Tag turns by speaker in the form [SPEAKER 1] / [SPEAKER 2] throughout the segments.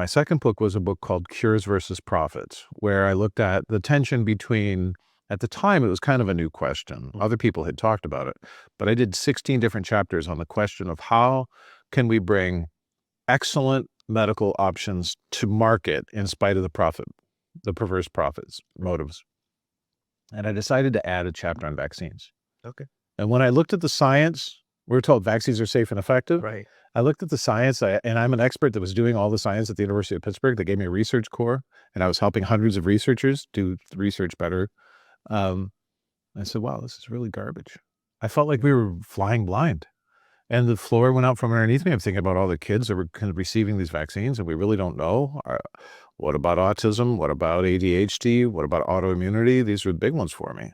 [SPEAKER 1] My second book was a book called Cures versus Profits, where I looked at the tension between, at the time, it was kind of a new question. Other people had talked about it, but I did 16 different chapters on the question of how can we bring excellent medical options to market in spite of the perverse profits motives. And I decided to add a chapter on vaccines.
[SPEAKER 2] Okay.
[SPEAKER 1] And when I looked at the science, we were told vaccines are safe and effective.
[SPEAKER 2] Right.
[SPEAKER 1] I looked at the science, and I'm an expert that was doing all the science at the University of Pittsburgh. They gave me a research core, and I was helping hundreds of researchers do research better. I said, wow, this is really garbage. I felt like we were flying blind. And the floor went out from underneath me. I'm thinking about all the kids that were kind of receiving these vaccines, and we really don't know. What about autism? What about ADHD? What about autoimmunity? These are the big ones for me.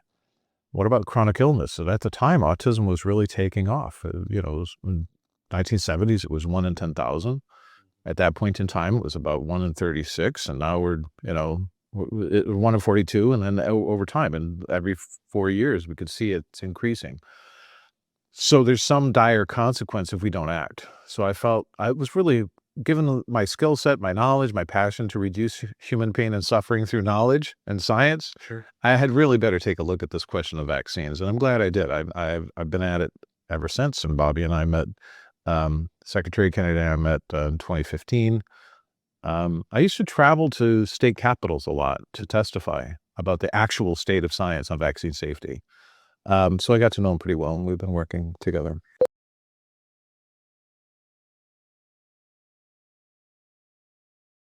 [SPEAKER 1] What about chronic illness? So at the time, autism was really taking off. It was in 1970s, it was 1 in 10,000. At that point in time, it was about 1 in 36, and now we're 1 in 42, and then over time, and every 4 years, we could see it's increasing. So there's some dire consequence if we don't act. So I felt I was really, given my skill set, my knowledge, my passion to reduce human pain and suffering through knowledge and science,
[SPEAKER 2] Sure.
[SPEAKER 1] I had really better take a look at this question of vaccines, and I'm glad I did. I've been at it ever since, and Bobby and I met, Secretary Kennedy and I met in 2015. I used to travel to state capitals a lot to testify about the actual state of science on vaccine safety. So I got to know him pretty well, and we've been working together.